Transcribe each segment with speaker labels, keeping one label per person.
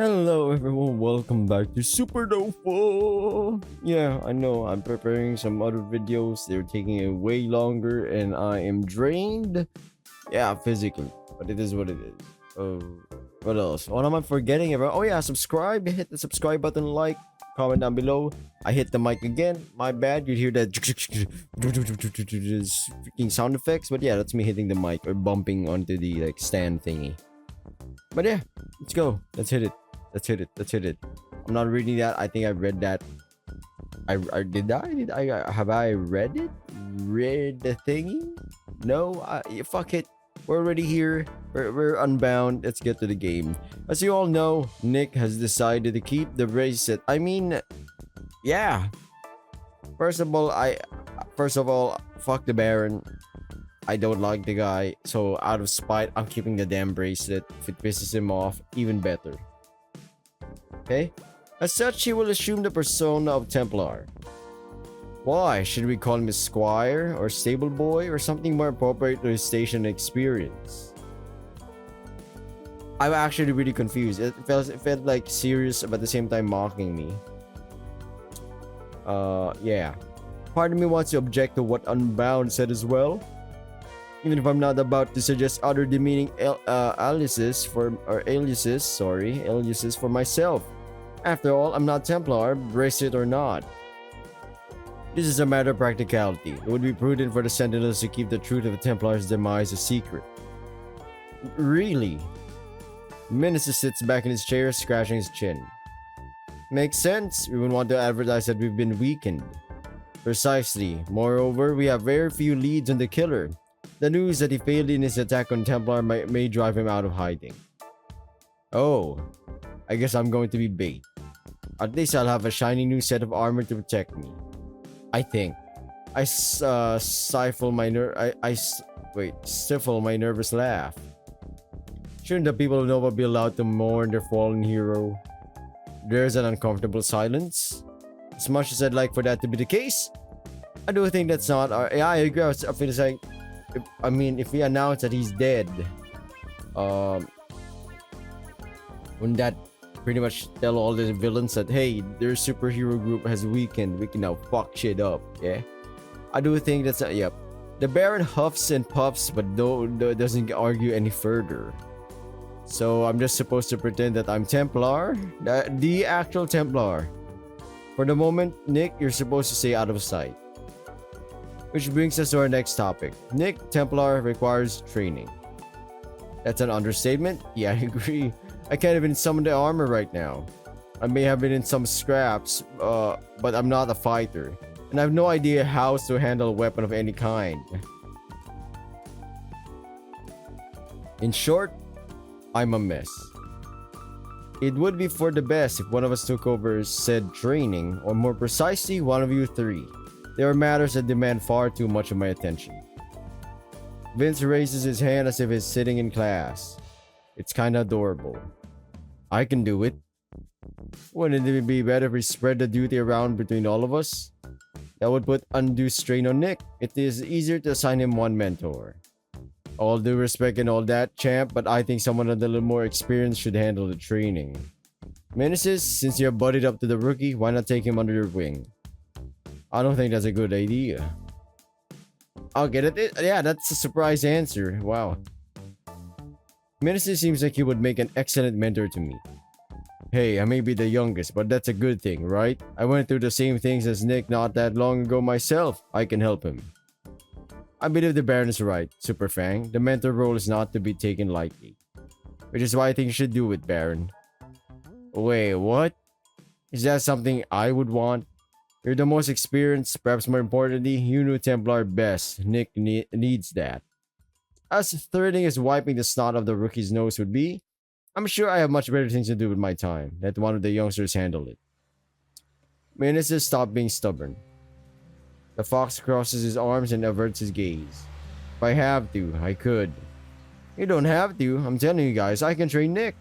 Speaker 1: Hello everyone, welcome back to Supernova. Yeah, I know I'm preparing some other videos. They're taking way longer and I am drained. Yeah, physically, but it is what it is. Oh, what else? What am I forgetting about? Oh yeah, subscribe. Hit the subscribe button, like, comment down below. I hit the mic again. My bad. You'd hear that freaking sound effects, but yeah, that's me hitting the mic or bumping onto the stand thingy. But yeah, let's go. Let's hit it. Let's hit it. Let's hit it. I'm not reading that. I think I read that. I have I read it? Read the thingy? No. Fuck it. We're already here. We're unbound. Let's get to the game. As you all know, Nick has decided to keep the bracelet. I mean, yeah. First of all, fuck the Baron. I don't like the guy, so out of spite, I'm keeping the damn bracelet. If it pisses him off, even better. Okay? As such, he will assume the persona of Templar. Why? Should we call him a squire or stable boy or something more appropriate to his station and experience? I'm actually really confused. It felt like serious but at the same time mocking me. Yeah. Part of me wants to object to what Unbound said as well. Even if I'm not about to suggest other demeaning aliases for myself. After all, I'm not Templar, bracelet or not. This is a matter of practicality. It would be prudent for the Sentinels to keep the truth of the Templar's demise a secret. Really? Menace sits back in his chair, scratching his chin. Makes sense. We would want to advertise that we've been weakened. Precisely. Moreover, we have very few leads on the killer. The news that he failed in his attack on Templar may drive him out of hiding. Oh, I guess I'm going to be bait. At least I'll have a shiny new set of armor to protect me. I think. I stifle my nervous laugh. Shouldn't the people of Nova be allowed to mourn their fallen hero? There's an uncomfortable silence. As much as I'd like for that to be the case, I do think that's not. Yeah, I agree. I feel like. If we announce that he's dead, wouldn't that pretty much tell all the villains that, hey, their superhero group has weakened, we can now fuck shit up, yeah? I do think that's, yep. The Baron huffs and puffs, but doesn't argue any further. So I'm just supposed to pretend that I'm Templar, the actual Templar. For the moment, Nick, you're supposed to stay out of sight. Which brings us to our next topic. Nick Templar requires training. That's an understatement? Yeah, I agree. I can't even summon the armor right now. I may have been in some scraps, but I'm not a fighter. And I have no idea how to handle a weapon of any kind. In short, I'm a mess. It would be for the best if one of us took over said training, or more precisely, one of you three. There are matters that demand far too much of my attention. Vince raises his hand as if he's sitting in class. It's kinda adorable. I can do it. Wouldn't it be better if we spread the duty around between all of us? That would put undue strain on Nick. It is easier to assign him one mentor. All due respect and all that, champ, but I think someone with a little more experience should handle the training. Menaces, since you're buddied up to the rookie, why not take him under your wing? I don't think that's a good idea. I'll get it. Yeah, that's a surprise answer. Wow. Menaces seems like he would make an excellent mentor to me. Hey, I may be the youngest, but that's a good thing, right? I went through the same things as Nick not that long ago myself. I can help him. I believe the Baron is right, Superfang. The mentor role is not to be taken lightly. Which is why I think you should do it, Baron. Wait, what? Is that something I would want? You're the most experienced, perhaps more importantly, you knew Templar best. Nick needs that. As threatening as wiping the snot of the rookie's nose would be, I'm sure I have much better things to do with my time. Let one of the youngsters handle it. Menaces stop being stubborn. The fox crosses his arms and averts his gaze. If I have to, I could. You don't have to. I'm telling you guys, I can train Nick.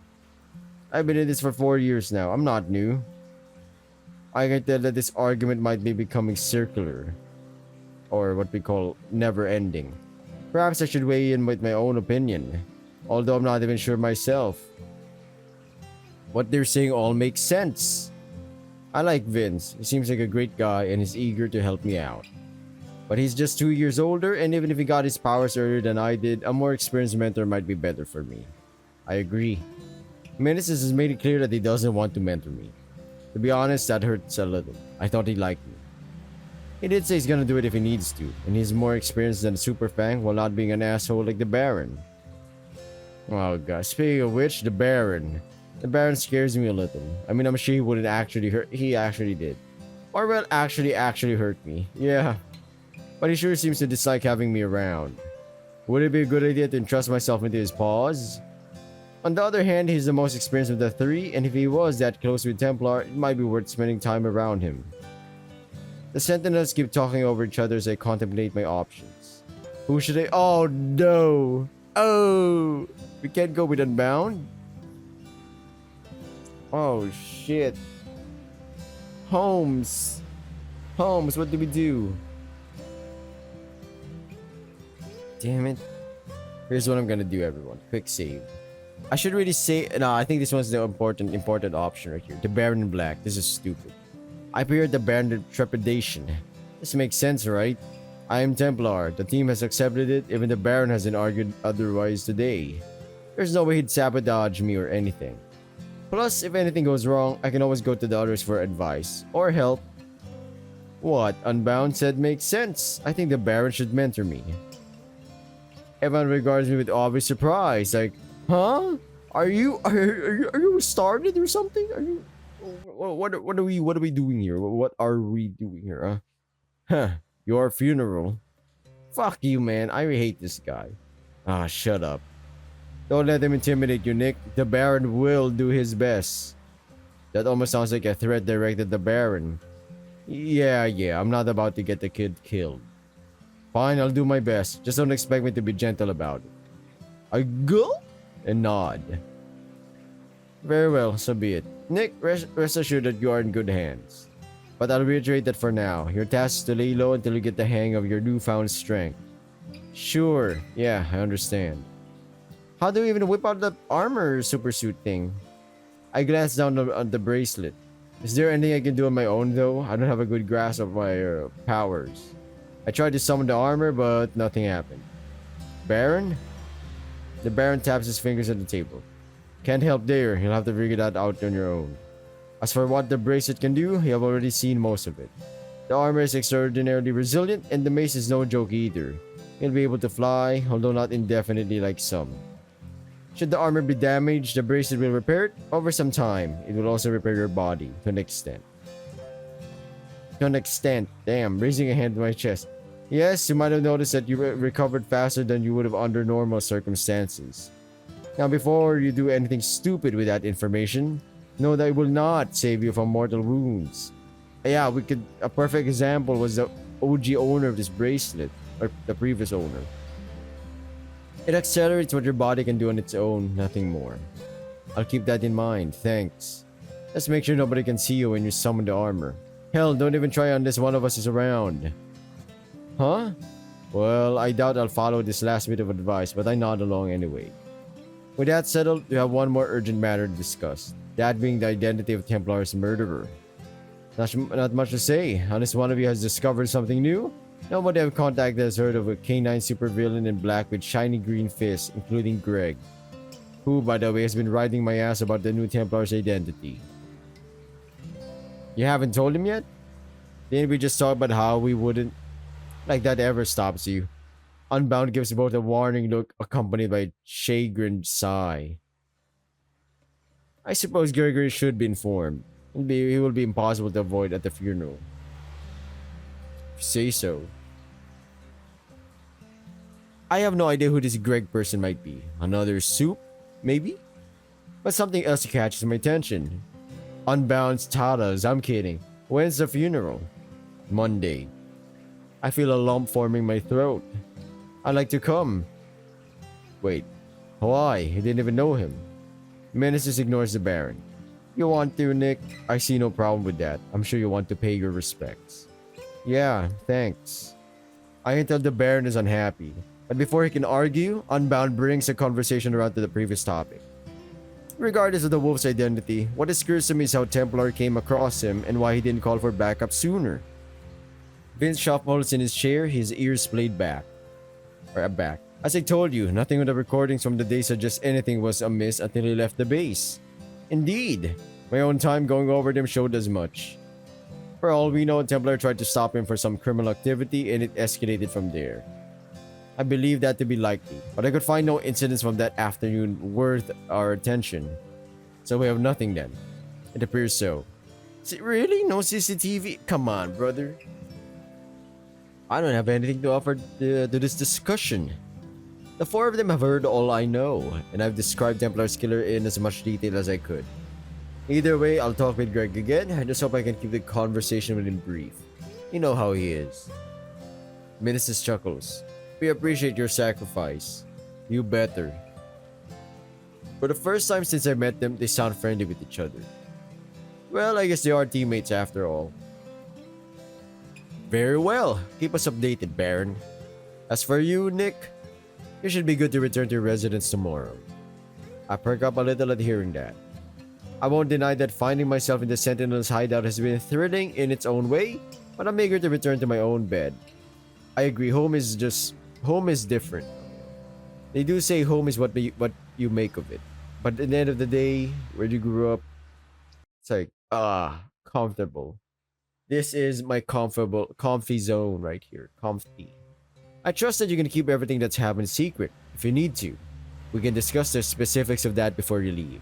Speaker 1: I've been in this for 4 years now. I'm not new. I can tell that this argument might be becoming circular, or what we call never-ending. Perhaps I should weigh in with my own opinion, although I'm not even sure myself. What they're saying all makes sense. I like Vince. He seems like a great guy and is eager to help me out. But he's just 2 years older, and even if he got his powers earlier than I did, a more experienced mentor might be better for me. I agree. Meneses has made it clear that he doesn't want to mentor me. To be honest, that hurts a little. I thought he liked me. He did say he's gonna do it if he needs to, and he's more experienced than Super Fang while not being an asshole like the Baron. Oh god, speaking of which, the Baron. The Baron scares me a little. I mean, I'm sure he wouldn't actually hurt. He actually did. Or well, actually hurt me. Yeah. But he sure seems to dislike having me around. Would it be a good idea to entrust myself into his paws? On the other hand, he's the most experienced of the three, and if he was that close with Templar, it might be worth spending time around him. The Sentinels keep talking over each other as I contemplate my options. Who should I— Oh no! Oh! We can't go with Unbound? Oh shit. Holmes! Holmes, what do we do? Damn it. Here's what I'm gonna do, everyone. Quick save. I should really say— No, I think this one's the important option right here. The Baron in Black. This is stupid. I prepared the Baron in Trepidation. This makes sense, right? I am Templar. The team has accepted it. Even the Baron hasn't argued otherwise today. There's no way he'd sabotage me or anything. Plus, if anything goes wrong, I can always go to the others for advice or help. What Unbound said makes sense. I think the Baron should mentor me. Everyone regards me with obvious surprise, like, huh? Are you started or something? Are you— what are we doing here? What are we doing here? Huh? Your funeral? Fuck you, man. I hate this guy. Ah, shut up. Don't let him intimidate you, Nick. The Baron will do his best. That almost sounds like a threat directed at the Baron. Yeah, I'm not about to get the kid killed. Fine, I'll do my best. Just don't expect me to be gentle about it. I go and nod. Very well, so be it. Nick, rest assured that you are in good hands. But I'll reiterate that for now, your task is to lay low until you get the hang of your newfound strength. Sure, yeah, I understand. How do we even whip out the armor supersuit thing? I glanced down on the bracelet. Is there anything I can do on my own though? I don't have a good grasp of my powers. I tried to summon the armor, but nothing happened. Baron? The Baron taps his fingers at the table. Can't help there, you'll have to figure that out on your own. As for what the bracelet can do, you have already seen most of it. The armor is extraordinarily resilient, and the mace is no joke either. You'll be able to fly, although not indefinitely like some. Should the armor be damaged, the bracelet will repair it over some time. It will also repair your body, to an extent. To an extent. Damn, raising a hand to my chest. Yes, you might have noticed that you recovered faster than you would have under normal circumstances. Now, before you do anything stupid with that information, know that it will not save you from mortal wounds. Yeah, a perfect example was the OG owner of this bracelet, or the previous owner. It accelerates what your body can do on its own, nothing more. I'll keep that in mind, thanks. Let's make sure nobody can see you when you summon the armor. Hell, don't even try unless one of us is around. Huh? Well, I doubt I'll follow this last bit of advice, but I nod along anyway. With that settled, we have one more urgent matter to discuss. That being the identity of Templar's murderer. Not much to say, unless one of you has discovered something new. Nobody I've contacted has heard of a canine supervillain in black with shiny green fists, including Greg, who, by the way, has been riding my ass about the new Templar's identity. You haven't told him yet? Didn't we just talk about how we wouldn't? Like that ever stops you. Unbound gives both a warning look accompanied by a chagrined sigh. I suppose Gregory should be informed. He will be impossible to avoid at the funeral. If you say so. I have no idea who this Greg person might be. Another soup? Maybe? But something else catches my attention. Unbound's tatas, I'm kidding. When's the funeral? Monday. I feel a lump forming my throat. I'd like to come. Wait. Why? I didn't even know him. Meneses ignores the Baron. You want to, Nick? I see no problem with that. I'm sure you want to pay your respects. Yeah, thanks. I can tell the Baron is unhappy. But before he can argue, Unbound brings the conversation around to the previous topic. Regardless of the wolf's identity, what is curious to me is how Templar came across him and why he didn't call for backup sooner. Vince shuffles in his chair, his ears played back. Back. As I told you, nothing on the recordings from the day suggests anything was amiss until he left the base. Indeed, my own time going over them showed as much. For all we know, Templar tried to stop him for some criminal activity and it escalated from there. I believe that to be likely, but I could find no incidents from that afternoon worth our attention. So we have nothing then. It appears so. Really? No CCTV? Come on, brother. I don't have anything to offer to this discussion. The four of them have heard all I know, and I've described Templar's killer in as much detail as I could. Either way, I'll talk with Greg again. I just hope I can keep the conversation with him brief. You know how he is. Menaces chuckles. We appreciate your sacrifice. You better. For the first time since I met them, they sound friendly with each other. Well, I guess they are teammates after all. Very well. Keep us updated, Baron. As for you, Nick, you should be good to return to your residence tomorrow. I perk up a little at hearing that. I won't deny that finding myself in the Sentinel's hideout has been thrilling in its own way, but I'm eager to return to my own bed. I agree, home is different. They do say home is what you make of it. But at the end of the day, where you grew up, it's like, comfortable. This is my comfy zone right here. Comfy. I trust that you can keep everything that's happened secret. If you need to, we can discuss the specifics of that before you leave.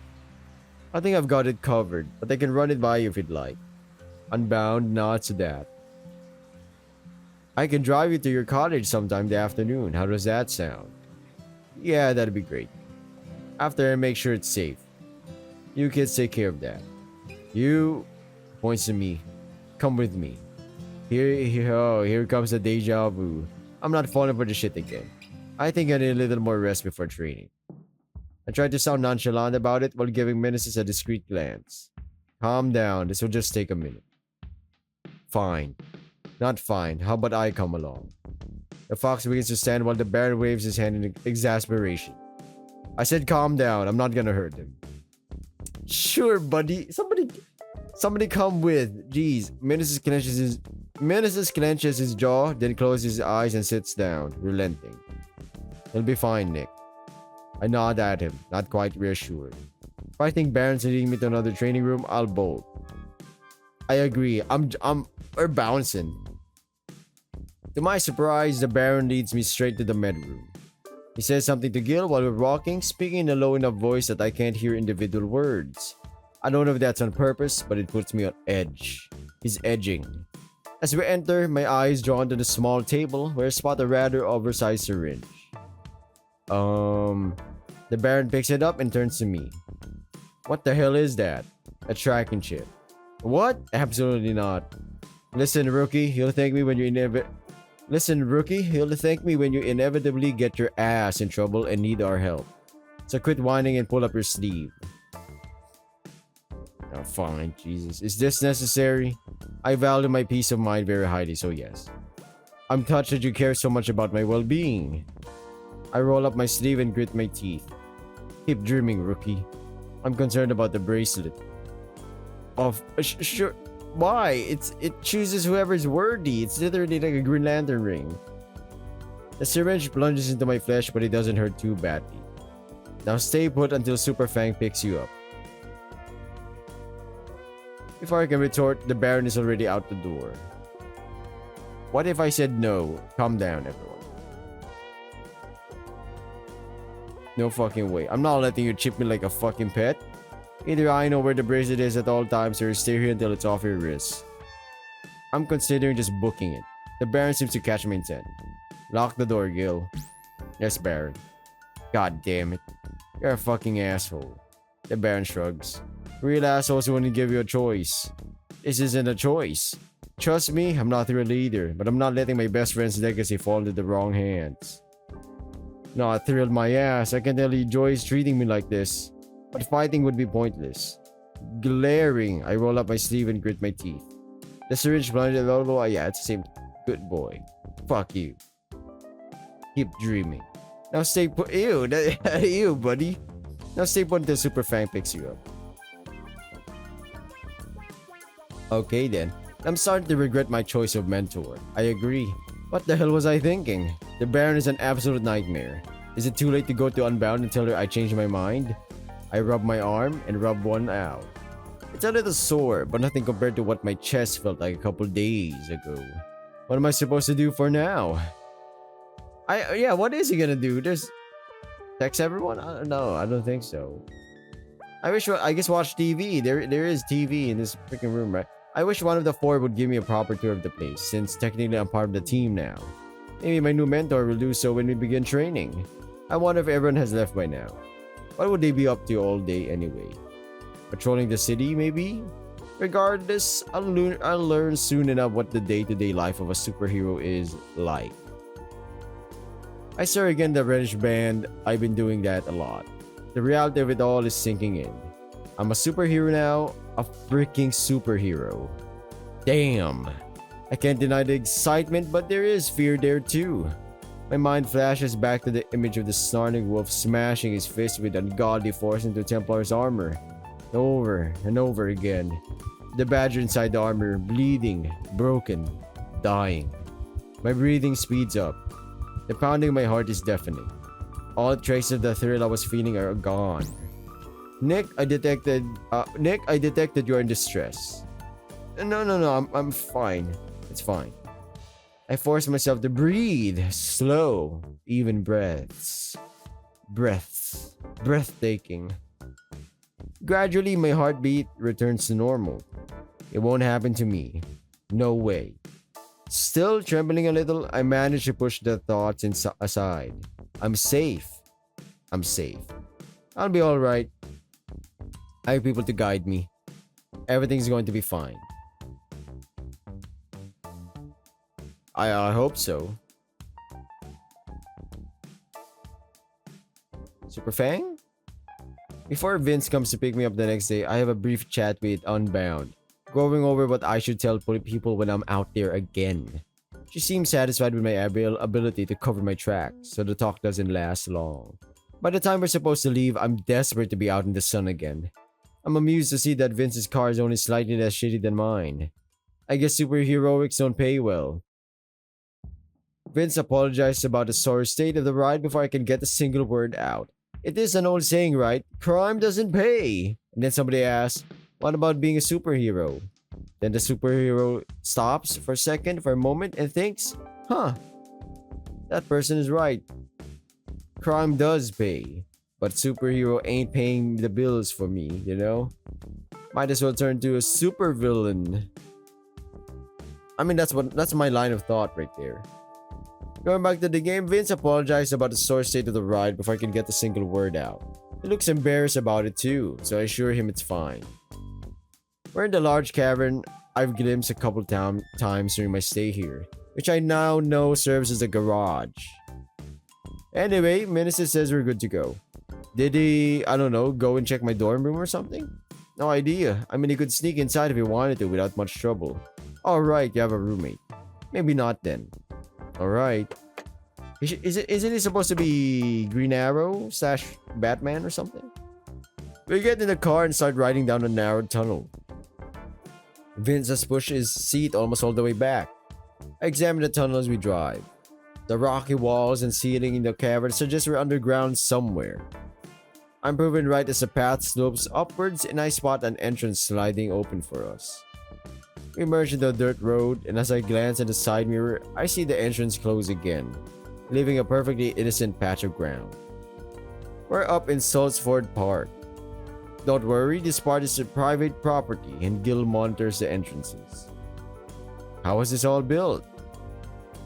Speaker 1: I think I've got it covered, but I can run it by you if you'd like. Unbound nods to that. I can drive you to your cottage sometime the afternoon. How does that sound? Yeah, that'd be great. After I make sure it's safe. You kids take care of that. You, points to me. Come with me. Here comes the deja vu. I'm not falling for the shit again. I think I need a little more rest before training. I tried to sound nonchalant about it while giving Menaces a discreet glance. Calm down, this will just take a minute. Fine. Not fine, how about I come along? The fox begins to stand while the Baron waves his hand in exasperation. I said calm down, I'm not gonna hurt him. Sure, buddy. Somebody come with. Jeez. Menaces clenches his jaw, then closes his eyes and sits down, relenting. He'll be fine, Nick. I nod at him, not quite reassured. If I think Baron's leading me to another training room, I'll bolt. I agree. We're bouncing. To my surprise, the Baron leads me straight to the med room. He says something to Gil while we're walking, speaking in a low enough voice that I can't hear individual words. I don't know if that's on purpose, but it puts me on edge. He's edging. As we enter, my eyes drawn to the small table where I spot a rather oversized syringe. The Baron picks it up and turns to me. What the hell is that? A tracking chip. What? Absolutely not. Listen, rookie, he'll thank me when you inevitably get your ass in trouble and need our help. So quit whining and pull up your sleeve. Oh, fine, Jesus. Is this necessary? I value my peace of mind very highly, so yes. I'm touched that you care so much about my well-being. I roll up my sleeve and grit my teeth. Keep dreaming, rookie. I'm concerned about the bracelet. Sure. Why? It chooses whoever's worthy. It's literally like a Green Lantern ring. The syringe plunges into my flesh, but it doesn't hurt too badly. Now stay put until Super Fang picks you up. Before I can retort, the Baron is already out the door. What if I said no? Calm down, everyone. No fucking way. I'm not letting you chip me like a fucking pet. Either I know where the bracelet is at all times or stay here until it's off your wrist. I'm considering just booking it. The Baron seems to catch my intent. Lock the door, Gil. Yes, Baron. God damn it. You're a fucking asshole. The Baron shrugs. Real assholes wouldn't give you a choice. This isn't a choice. Trust me, I'm not thrilled either, but I'm not letting my best friend's legacy fall into the wrong hands. Not thrilled my ass. I can tell he enjoys treating me like this. But fighting would be pointless. Glaring, I roll up my sleeve and grit my teeth. The syringe blinded elbow. Yeah, it's the same. Good boy. Fuck you. Keep dreaming. Now stay put. Ew, ew, buddy. Now stay put until Super Fang picks you up. Okay then. I'm starting to regret my choice of mentor. I agree. What the hell was I thinking? The Baron is an absolute nightmare. Is it too late to go to Unbound and tell her I changed my mind? I rub my arm and rub one out. It's a little sore, but nothing compared to what my chest felt like a couple days ago. What am I supposed to do for now? Yeah, what is he gonna do? Just text everyone? I don't know. I don't think so. I guess watch TV. There is TV in this freaking room, right? I wish one of the four would give me a proper tour of the place, since technically I'm part of the team now. Maybe my new mentor will do so when we begin training. I wonder if everyone has left by now. What would they be up to all day anyway? Patrolling the city, maybe? Regardless, I'll learn soon enough what the day-to-day life of a superhero is like. I stare again the reddish band. I've been doing that a lot. The reality of it all is sinking in. I'm a superhero now. A freaking superhero. Damn. I can't deny the excitement, but there is fear there too. My mind flashes back to the image of the snarling wolf smashing his fist with ungodly force into Templar's armor. Over and over again. The badger inside the armor, bleeding, broken, dying. My breathing speeds up. The pounding of my heart is deafening. All traces of the thrill I was feeling are gone. Nick, I detected you're in distress. No, I'm fine. It's fine. I force myself to breathe. Slow, even breaths. Breathtaking. Gradually, my heartbeat returns to normal. It won't happen to me. No way. Still trembling a little, I manage to push the thoughts aside. I'm safe. I'll be alright. I have people to guide me. Everything's going to be fine. I hope so. Super Fang? Before Vince comes to pick me up the next day, I have a brief chat with Unbound, going over what I should tell people when I'm out there again. She seems satisfied with my ability to cover my tracks, so the talk doesn't last long. By the time we're supposed to leave, I'm desperate to be out in the sun again. I'm amused to see that Vince's car is only slightly less shitty than mine. I guess superheroics don't pay well. Vince apologized about the sorry state of the ride before I can get a single word out. It is an old saying, right? Crime doesn't pay. And then somebody asks, what about being a superhero? Then the superhero stops for a moment and thinks, huh, that person is right. Crime does pay. But superhero ain't paying the bills for me, you know? Might as well turn to a supervillain. I mean, that's my line of thought right there. Going back to the game, Vince apologized about the sore state of the ride before I can get a single word out. He looks embarrassed about it too, so I assure him it's fine. We're in the large cavern I've glimpsed a couple times during my stay here, which I now know serves as a garage. Anyway, Minister says we're good to go. Did he, I don't know, go and check my dorm room or something? No idea. I mean, he could sneak inside if he wanted to without much trouble. Alright, you have a roommate. Maybe not then. Alright. Isn't he supposed to be Green Arrow / Batman or something? We get in the car and start riding down a narrow tunnel. Vince has pushed his seat almost all the way back. I examine the tunnel as we drive. The rocky walls and ceiling in the cavern suggest we're underground somewhere. I'm proven right as the path slopes upwards and I spot an entrance sliding open for us. We emerge into the dirt road, and as I glance at the side mirror, I see the entrance close again, leaving a perfectly innocent patch of ground. We're up in Saltsford Park. Don't worry, this part is a private property and Gil monitors the entrances. How was this all built?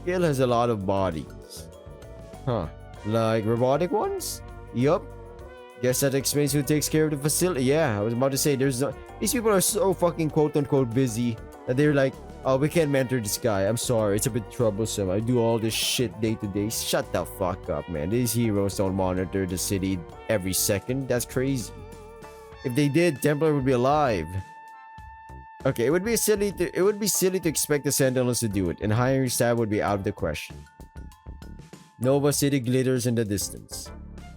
Speaker 1: Gil has a lot of bodies. Huh, like robotic ones? Yup. Guess that explains who takes care of the facility. Yeah, I was about to say, these people are so fucking quote-unquote busy that they're like, oh, we can't mentor this guy. I'm sorry, it's a bit troublesome. I do all this shit day to day. Shut the fuck up, man. These heroes don't monitor the city every second. That's crazy. If they did, Templar would be alive. Okay, it would be silly to expect the Sentinels to do it, and hiring staff would be out of the question. Nova City glitters in the distance.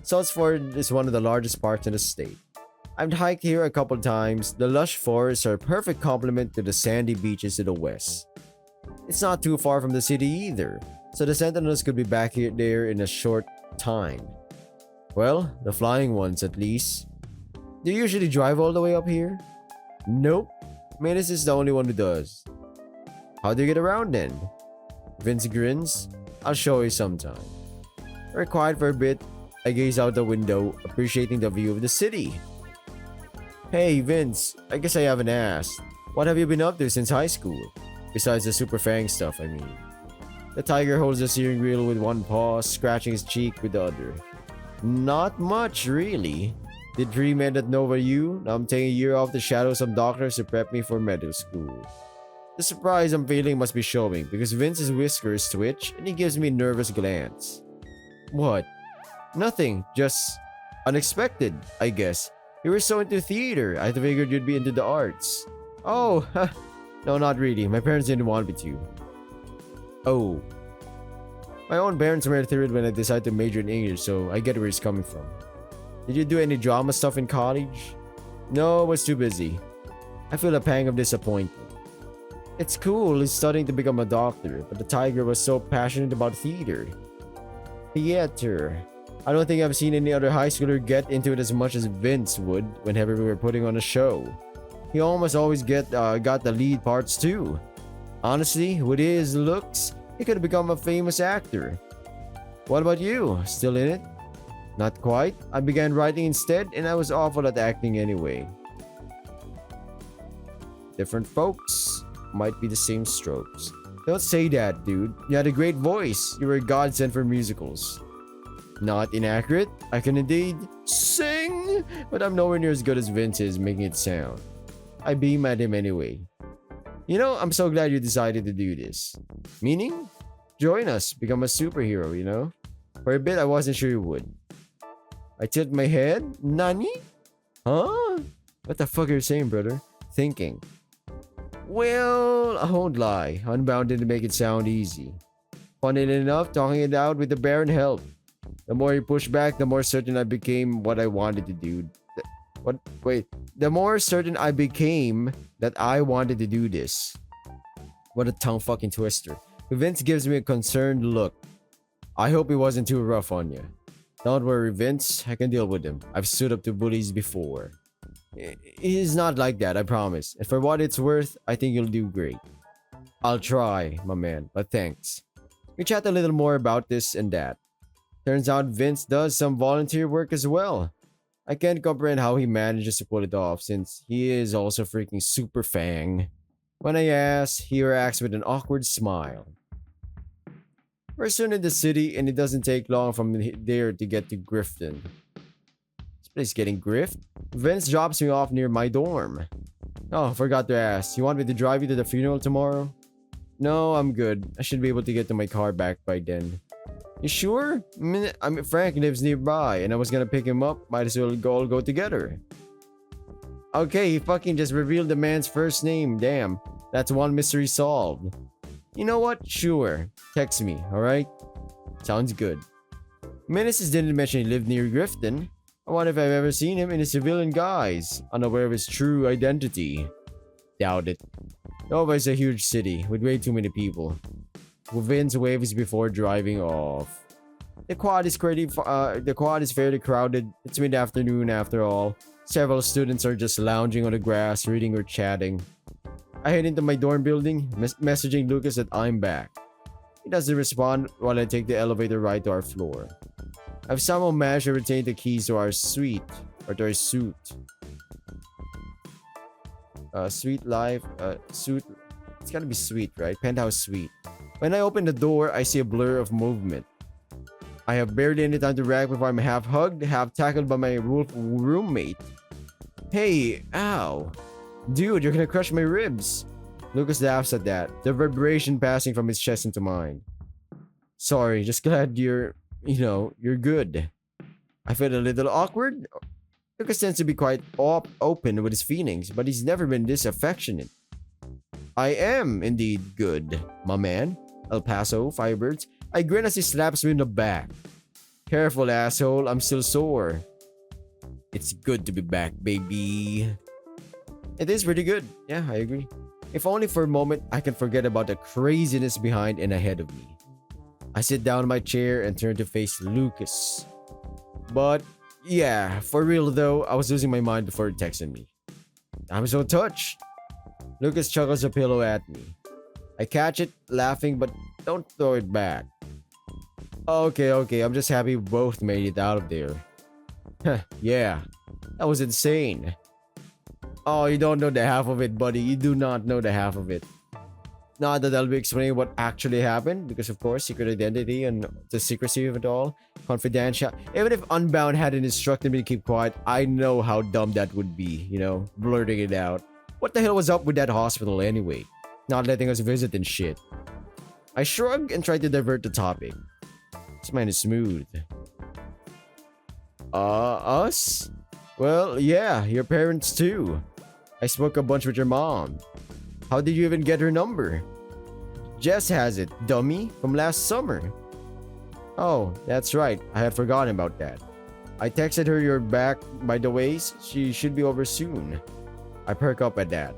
Speaker 1: Ford is one of the largest parks in the state. I've hiked here a couple times. The lush forests are a perfect complement to the sandy beaches to the west. It's not too far from the city either, so the Sentinels could be back here there in a short time. Well, the flying ones at least. Do you usually drive all the way up here? Nope. Menace is the only one who does. How do you get around then? Vince grins. I'll show you sometime. We're quiet for a bit. I gaze out the window, appreciating the view of the city. Hey Vince, I guess I haven't asked. What have you been up to since high school? Besides the super fang stuff, I mean. The tiger holds the steering wheel with one paw, scratching his cheek with the other. Not much, really. Did pre-med at Nova U? Now I'm taking a year off to shadow some doctors to prep me for medical school. The surprise I'm feeling must be showing because Vince's whiskers twitch and he gives me a nervous glance. What? Nothing, just unexpected, I guess. You were so into theater, I figured you'd be into the arts. Oh, no, not really. My parents didn't want me to. Oh. My own parents were thrilled when I decided to major in English, so I get where he's coming from. Did you do any drama stuff in college? No, I was too busy. I feel a pang of disappointment. It's cool, he's studying to become a doctor, but the tiger was so passionate about theater. Theater. I don't think I've seen any other high schooler get into it as much as Vince would whenever we were putting on a show. He almost always got the lead parts too. Honestly, with his looks, he could have become a famous actor. What about you? Still in it? Not quite. I began writing instead and I was awful at acting anyway. Different folks. Might be the same strokes. Don't say that, dude. You had a great voice. You were a godsend for musicals. Not inaccurate. I can indeed sing, but I'm nowhere near as good as Vince is making it sound. I beam at him anyway. You know, I'm so glad you decided to do this. Meaning? Join us, become a superhero, you know? For a bit, I wasn't sure you would. I tilt my head. Nani? Huh? What the fuck are you saying, brother? Thinking. Well, I won't lie. Unbounded to make it sound easy. Funnily enough, talking it out with the Baron helped. The more he pushed back, the more certain I became what I wanted to do. The more certain I became that I wanted to do this. What a tongue fucking twister. Vince gives me a concerned look. I hope he wasn't too rough on you. Don't worry, Vince. I can deal with him. I've stood up to bullies before. He's not like that, I promise. And for what it's worth, I think you'll do great. I'll try, my man, but thanks. We chat a little more about this and that. Turns out Vince does some volunteer work as well. I can't comprehend how he manages to pull it off since he is also freaking super fang. When I ask, he reacts with an awkward smile. We're soon in the city and it doesn't take long from there to get to Grifton. This place getting grift? Vince drops me off near my dorm. Oh, forgot to ask. You want me to drive you to the funeral tomorrow? No, I'm good. I should be able to get to my car back by then. You sure? I mean, Frank lives nearby and I was gonna pick him up. Might as well all go together. Okay, he fucking just revealed the man's first name. Damn, that's one mystery solved. You know what? Sure. Text me, alright? Sounds good. Menaces didn't mention he lived near Grifton. I wonder if I've ever seen him in a civilian guise, unaware of his true identity. Doubt it. Nova is a huge city with way too many people. Vince waves before driving off. The quad is fairly crowded. It's mid-afternoon after all. Several students are just lounging on the grass, reading or chatting. I head into my dorm building, messaging Lucas that I'm back. He doesn't respond while I take the elevator ride to our floor. I've somehow managed to retain the keys to our suite, or to our suit. Suite life, suit. It's gotta be suite, right? Penthouse suite. When I open the door, I see a blur of movement. I have barely any time to react before I'm half hugged, half tackled by my wolf roommate. Hey, ow. Dude, you're gonna crush my ribs. Lucas laughs at that, the vibration passing from his chest into mine. Sorry, just glad you're good. I feel a little awkward. Lucas tends to be quite open with his feelings, but he's never been this affectionate. I am indeed good, my man. El Paso, Firebirds. I grin as he slaps me in the back. Careful, asshole. I'm still sore. It's good to be back, baby. It is pretty good. Yeah, I agree. If only for a moment I can forget about the craziness behind and ahead of me. I sit down in my chair and turn to face Lucas. But yeah, for real though, I was losing my mind before he texted me. I'm so touched. Lucas chuckles a pillow at me. I catch it, laughing, but don't throw it back. Okay, I'm just happy we both made it out of there. Yeah, that was insane. Oh, you don't know the half of it, buddy. You do not know the half of it. Not that I'll be explaining what actually happened, because of course, secret identity and the secrecy of it all, confidential. Even if Unbound hadn't instructed me to keep quiet, I know how dumb that would be, blurting it out. What the hell was up with that hospital anyway? Not letting us visit and shit. I shrug and try to divert the topic. This man is smooth. Us? Well, yeah, your parents too. I spoke a bunch with your mom. How did you even get her number? Jess has it, dummy, from last summer. Oh, that's right. I had forgotten about that. I texted her you're back, by the way. She should be over soon. I perk up at that.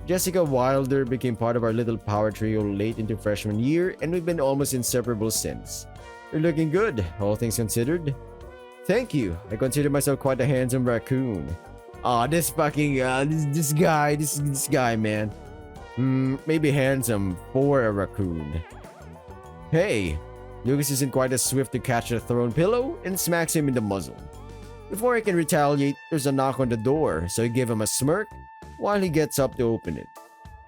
Speaker 1: Jessica Wilder became part of our little power trio late into freshman year, and we've been almost inseparable since. You're looking good, all things considered. Thank you. I consider myself quite a handsome raccoon. Aw, this fucking, this guy, man. Maybe handsome for a raccoon. Hey, Lucas isn't quite as swift to catch the thrown pillow and smacks him in the muzzle. Before he can retaliate, there's a knock on the door, so I give him a smirk while he gets up to open it.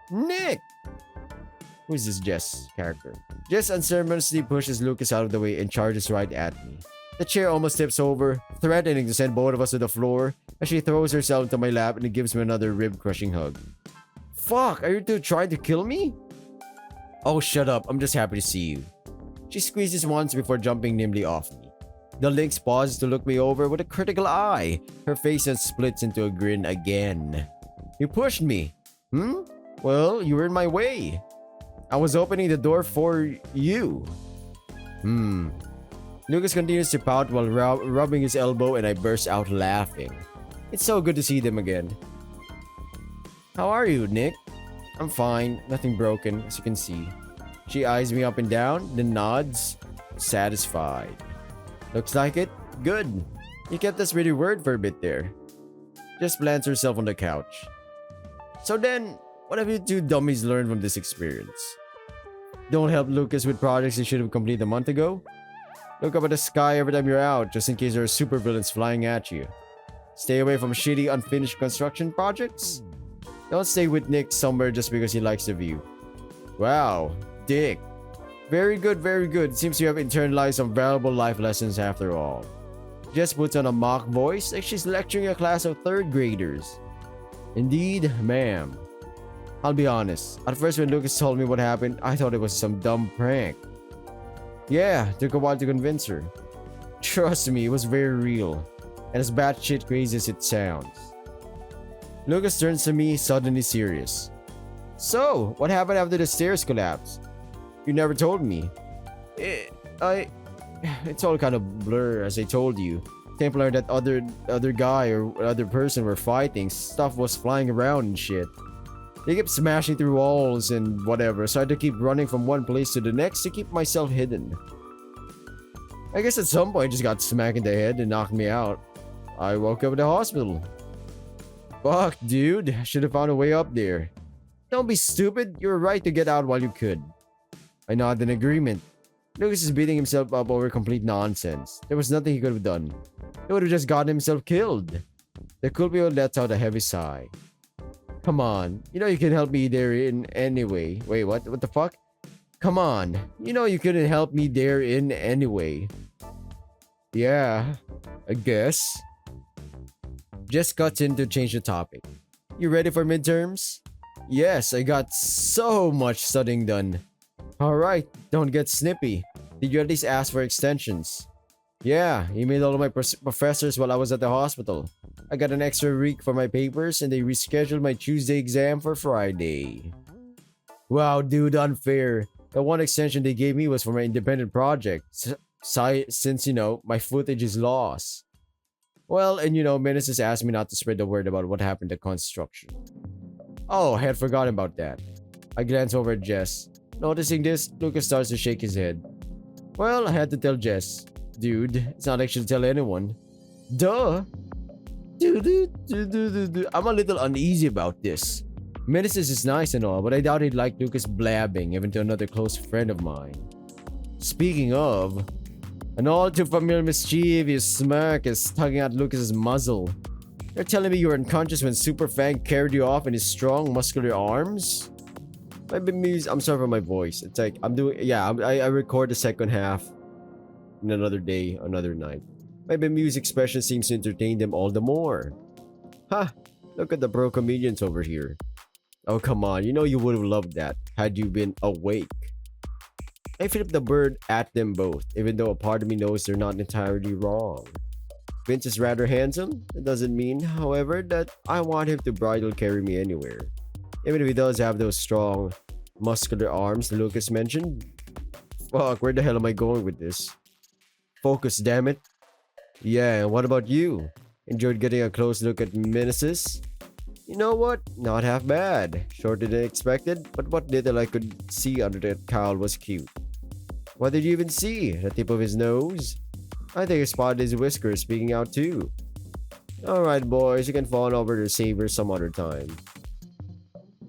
Speaker 1: Nick! Who's this Jess character? Jess unceremoniously pushes Lucas out of the way and charges right at me. The chair almost tips over, threatening to send both of us to the floor as she throws herself into my lap and gives me another rib-crushing hug. Fuck, are you two trying to kill me? Oh, shut up. I'm just happy to see you. She squeezes once before jumping nimbly off me. The lynx pauses to look me over with a critical eye. Her face then splits into a grin again. You pushed me. Well, you were in my way. I was opening the door for you. Lucas continues to pout while rubbing his elbow, and I burst out laughing. It's so good to see them again. How are you, Nick? I'm fine. Nothing broken, as you can see. She eyes me up and down, then nods, satisfied. Looks like it. Good. You kept us really worried for a bit there. Just plants herself on the couch. So then, what have you two dummies learned from this experience? Don't help Lucas with projects he should have completed a month ago. Look up at the sky every time you're out, just in case there are supervillains flying at you. Stay away from shitty, unfinished construction projects. Don't stay with Nick somewhere just because he likes the view. Wow, Dick. Very good, very good. Seems you have internalized some valuable life lessons after all. Jess puts on a mock voice like she's lecturing a class of 3rd graders. Indeed, ma'am. I'll be honest. At first when Lucas told me what happened, I thought it was some dumb prank. Yeah, took a while to convince her. Trust me, it was very real. And as batshit crazy as it sounds. Lucas turns to me, suddenly serious. So, what happened after the stairs collapsed? You never told me. It's all kind of blur, as I told you. Templar, that other guy or other person were fighting. Stuff was flying around and shit. They kept smashing through walls and whatever, so I had to keep running from one place to the next to keep myself hidden. I guess at some point I just got smacked in the head and knocked me out. I woke up at the hospital. Fuck, dude. Should have found a way up there. Don't be stupid. You were right to get out while you could. I nod in agreement. Lucas is beating himself up over complete nonsense. There was nothing he could have done. He would have just gotten himself killed. The Culpio lets out a heavy sigh. Come on. You know you can help me there in anyway. Wait, what? What the fuck? Come on. You know you couldn't help me there in anyway. Yeah, I guess. Just cuts in to change the topic. You ready for midterms? Yes, I got so much studying done. Alright, don't get snippy. Did you at least ask for extensions? Yeah, emailed all of my professors while I was at the hospital. I got an extra week for my papers and they rescheduled my Tuesday exam for Friday. Wow, dude, unfair. The one extension they gave me was for my independent project. Since, my footage is lost. Well, and Menace has asked me not to spread the word about what happened to construction. Oh, I had forgotten about that. I glance over at Jess. Noticing this, Lucas starts to shake his head. Well, I had to tell Jess. Dude, it's not like she'll tell anyone. Duh! I'm a little uneasy about this. Menaces is nice and all, but I doubt he'd like Lucas blabbing even to another close friend of mine. Speaking of, an all too familiar mischievous smirk is tugging at Lucas's muzzle. You're telling me you were unconscious when Superfang carried you off in his strong, muscular arms? I'm sorry for my voice. It's like I record the second half in another day, another night. My bemused expression seems to entertain them all the more. Ha! Look at the pro comedians over here. Oh, come on. You would have loved that had you been awake. I flip the bird at them both, even though a part of me knows they're not entirely wrong. Vince is rather handsome. It doesn't mean, however, that I want him to bridal carry me anywhere. Even if he does have those strong, muscular arms Lucas mentioned. Fuck, where the hell am I going with this? Focus, damn it. Yeah, and what about you? Enjoyed getting a close look at Menaces? You know what? Not half bad. Shorter than expected, but what little I could see under that cowl was cute. What did you even see? The tip of his nose? I think I spotted his whiskers speaking out too. Alright boys, you can fawn over to Saber some other time.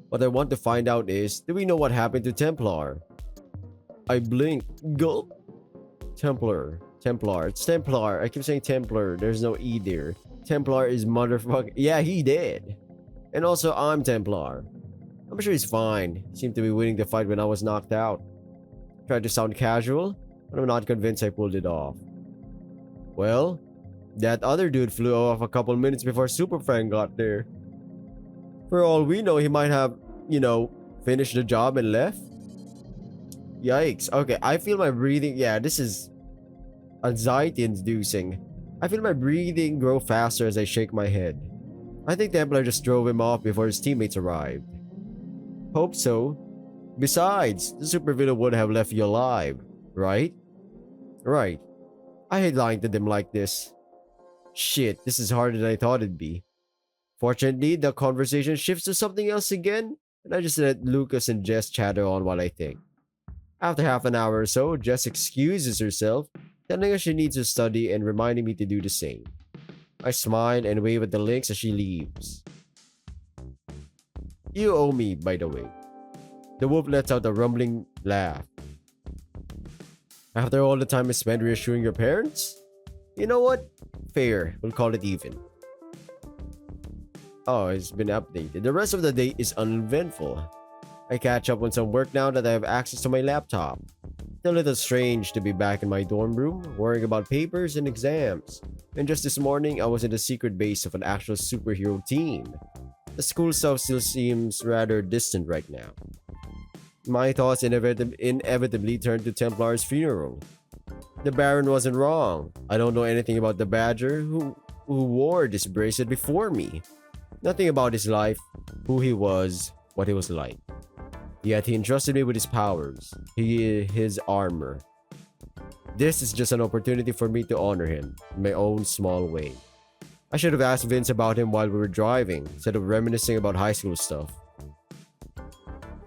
Speaker 1: What I want to find out is, do we know what happened to Templar? I blink. Gulp. Templar. It's Templar. I keep saying Templar. There's no E there. Templar is motherfucker. Yeah, he did. And also, I'm Templar. I'm sure he's fine. He seemed to be winning the fight when I was knocked out. Tried to sound casual, but I'm not convinced I pulled it off. Well, that other dude flew off a couple minutes before Super Frank got there. For all we know, he might have, finished the job and left. Yikes. Okay, I feel my breathing. Yeah, this is anxiety inducing. I feel my breathing grow faster as I shake my head. I think Templar just drove him off before his teammates arrived. Hope so. Besides, the supervillain would have left you alive, right? Right. I hate lying to them like this. Shit, this is harder than I thought it'd be. Fortunately, the conversation shifts to something else again, and I just let Lucas and Jess chatter on while I think. After half an hour or so, Jess excuses herself, telling us she needs to study and reminding me to do the same. I smile and wave at the Lynx as she leaves. You owe me, by the way. The wolf lets out a rumbling laugh. After all the time I spent reassuring your parents? You know what? Fair. We'll call it even. Oh, it's been updated. The rest of the day is uneventful. I catch up on some work now that I have access to my laptop. It's a little strange to be back in my dorm room, worrying about papers and exams. And just this morning, I was in the secret base of an actual superhero team. The school stuff still seems rather distant right now. My thoughts inevitably turned to Templar's funeral. The Baron wasn't wrong. I don't know anything about the Badger who wore this bracelet before me. Nothing about his life, who he was, what he was like. Yet he entrusted me with his powers, his armor. This is just an opportunity for me to honor him in my own small way. I should have asked Vince about him while we were driving, instead of reminiscing about high school stuff.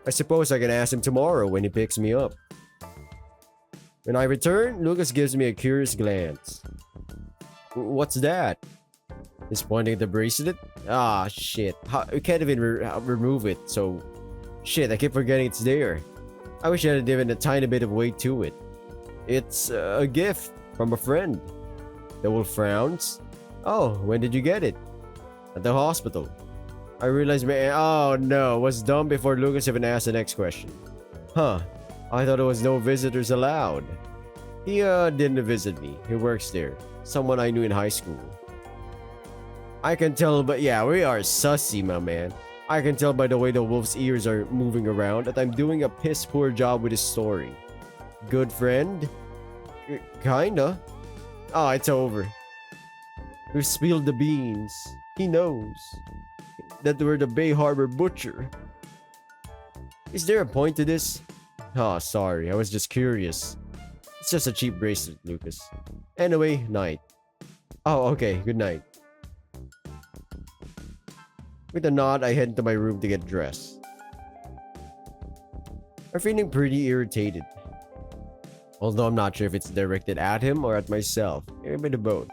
Speaker 1: I suppose I can ask him tomorrow when he picks me up. When I return, Lucas gives me a curious glance. What's that? He's pointing at the bracelet? Ah, shit. We can't even remove it, so... Shit, I keep forgetting it's there. I wish I had given a tiny bit of weight to it. It's a gift from a friend. The wolf frowns. Oh, when did you get it? At the hospital. I realized oh no, was dumb before Lucas even asked the next question. Huh, I thought there was no visitors allowed. He didn't visit me. He works there. Someone I knew in high school. I can tell, but yeah, we are sussy, my man. I can tell by the way the wolf's ears are moving around that I'm doing a piss poor job with his story. Good friend? Kinda. Ah, it's over. We've spilled the beans. He knows that we're the Bay Harbor Butcher. Is there a point to this? Oh, sorry, I was just curious. It's just a cheap bracelet, Lucas. Anyway, night. Oh, okay, good night. With a nod, I head into my room to get dressed. I'm feeling pretty irritated. Although I'm not sure if it's directed at him or at myself. Maybe a bit of both.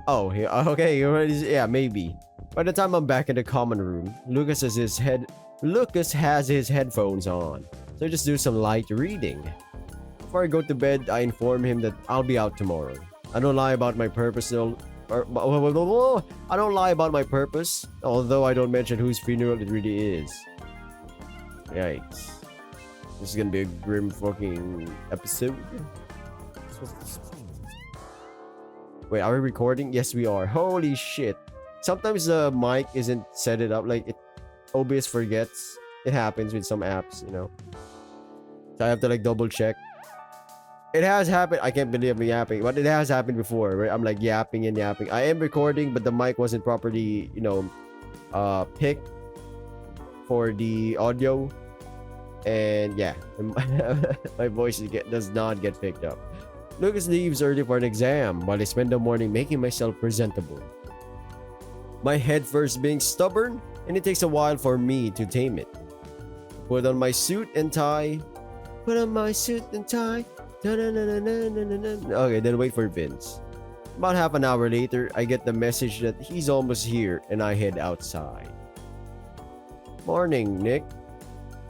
Speaker 1: Oh, yeah, okay, yeah, maybe. By the time I'm back in the common room, Lucas has his headphones on. So I just do some light reading. Before I go to bed, I inform him that I'll be out tomorrow. I don't lie about my purpose. I don't lie about my purpose, although I don't mention whose funeral it really is. Yikes. This is gonna be a grim fucking episode. Wait, are we recording? Yes, we are. Holy shit. Sometimes the mic isn't set it up, like it OBS forgets. It happens with some apps, you know. So I have to like double check. It has happened. I can't believe I'm yapping, but it has happened before, right? I'm like yapping and yapping. I am recording, but the mic wasn't properly, you know, picked for the audio. And yeah, my voice does not get picked up. Lucas leaves early for an exam while I spend the morning making myself presentable. My head first being stubborn, and it takes a while for me to tame it. Put on my suit and tie. Put on my suit and tie. Okay, then wait for Vince. About half an hour later, I get the message that he's almost here and I head outside. Morning, Nick.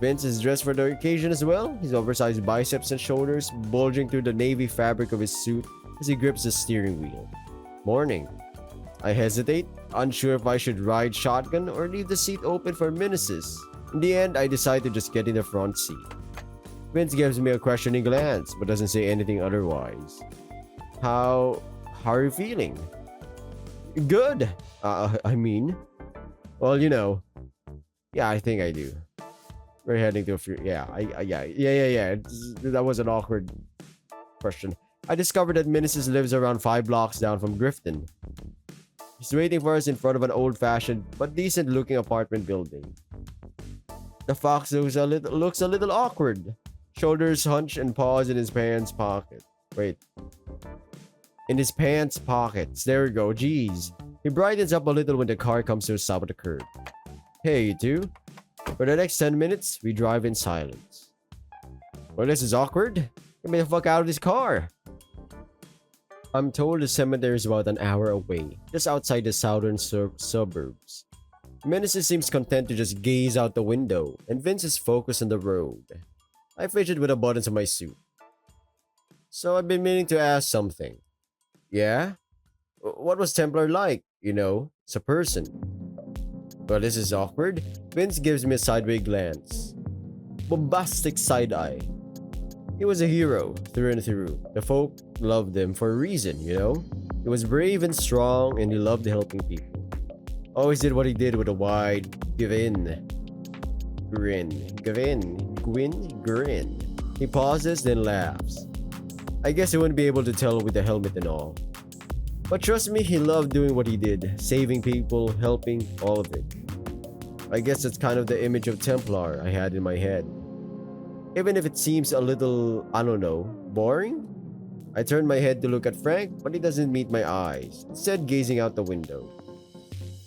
Speaker 1: Vince is dressed for the occasion as well, his oversized biceps and shoulders bulging through the navy fabric of his suit as he grips the steering wheel. Morning. I hesitate, unsure if I should ride shotgun or leave the seat open for Meneses. In the end, I decide to just get in the front seat. Vince gives me a questioning glance, but doesn't say anything otherwise. How are you feeling? Good. I mean, well, you know, yeah, I think I do. We're heading to a yeah. That was an awkward question. I discovered that Meneses lives around 5 blocks down from Grifton. He's waiting for us in front of an old-fashioned but decent-looking apartment building. The fox looks a little awkward. Shoulders hunched and paws in his pants pocket. Wait. In his pants pockets. There we go. Jeez. He brightens up a little when the car comes to a stop at the curb. Hey, you two. For the next 10 minutes, we drive in silence. Well, this is awkward. Get me the fuck out of this car. I'm told the cemetery is about an hour away, just outside the southern suburbs. Meneses seems content to just gaze out the window, and Vince is focused on the road. I fidget with the buttons of my suit. So I've been meaning to ask something. Yeah? What was Templar like, you know, as a person? Well, this is awkward. Vince gives me a sideways glance. Bombastic side eye. He was a hero, through and through. The folk loved him for a reason, you know? He was brave and strong, and he loved helping people. Always did what he did with a wide grin. He pauses, then laughs. I guess he wouldn't be able to tell with the helmet and all. But trust me, he loved doing what he did. Saving people, helping, all of it. I guess that's kind of the image of Templar I had in my head. Even if it seems a little, I don't know, boring? I turn my head to look at Frank, but he doesn't meet my eyes, instead gazing out the window.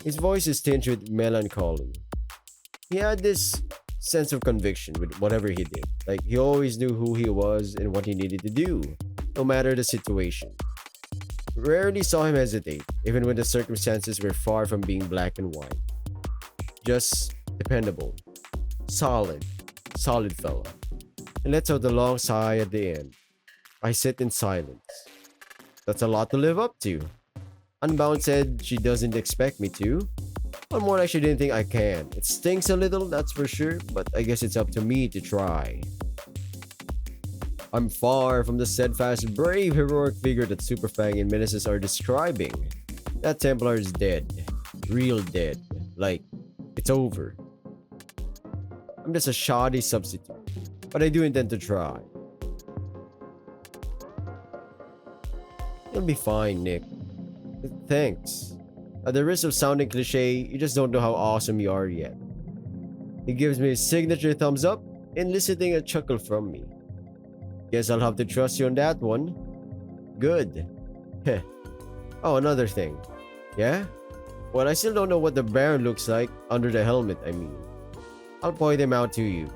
Speaker 1: His voice is tinged with melancholy. He had this sense of conviction with whatever he did. Like, he always knew who he was and what he needed to do, no matter the situation. Rarely saw him hesitate, even when the circumstances were far from being black and white. Just dependable. Solid fella. And let's out the long sigh at the end. I sit in silence. That's a lot to live up to. Unbound said she doesn't expect me to. But more like she didn't think I can. It stinks a little, that's for sure, but I guess it's up to me to try. I'm far from the steadfast, brave, heroic figure that Superfang and Meneses are describing. That Templar is dead. Real dead. Like, it's over. I'm just a shoddy substitute. But I do intend to try. You'll be fine, Nick. Thanks. At the risk of sounding cliche, you just don't know how awesome you are yet. He gives me his signature thumbs up, eliciting a chuckle from me. Guess I'll have to trust you on that one. Good. Heh. Oh, another thing. Yeah? Well, I still don't know what the Baron looks like under the helmet, I mean. I'll point him out to you.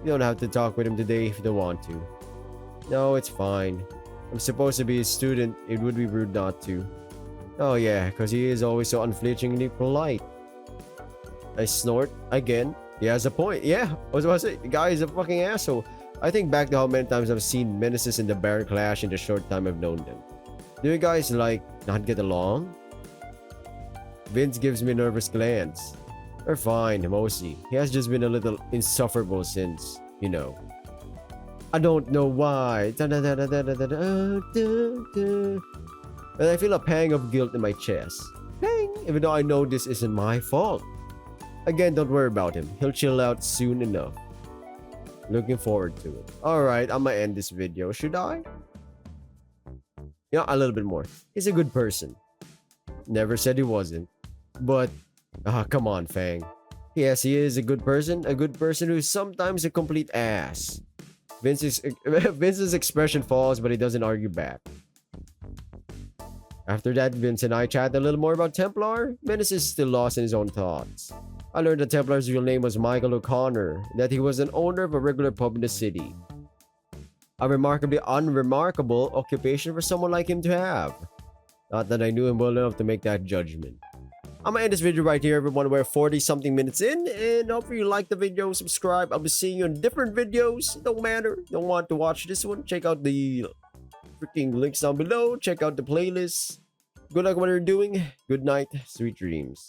Speaker 1: You don't have to talk with him today if you don't want to. No, it's fine. I'm supposed to be a student. It would be rude not to. Oh yeah, because he is always so unflinchingly polite. I snort again. He has a point. Yeah, I was about to say, the guy is a fucking asshole. I think back to how many times I've seen Menaces and the Baron clash in the short time I've known them. Do you guys, like, not get along? Vince gives me a nervous glance. We're fine, mostly. He has just been a little insufferable since, you know. I don't know why. And I feel a pang of guilt in my chest. Pang! Even though I know this isn't my fault. Again, don't worry about him. He'll chill out soon enough. Looking forward to it. Alright, I'm gonna end this video. Should I? Yeah, a little bit more. He's a good person. Never said he wasn't. But, come on, Fang. Yes, he is a good person. A good person who's sometimes a complete ass. Vince's expression falls, but he doesn't argue back. After that, Vince and I chat a little more about Templar. Menace is still lost in his own thoughts. I learned that Templar's real name was Michael O'Connor, that he was an owner of a regular pub in the city. A remarkably unremarkable occupation for someone like him to have. Not that I knew him well enough to make that judgment. I'm gonna end this video right here, everyone. We're 40-something minutes in, and hopefully you like the video, subscribe. I'll be seeing you in different videos. Don't matter. Don't want to watch this one? Check out the freaking links down below. Check out the playlist. Good luck what you're doing. Good night. Sweet dreams.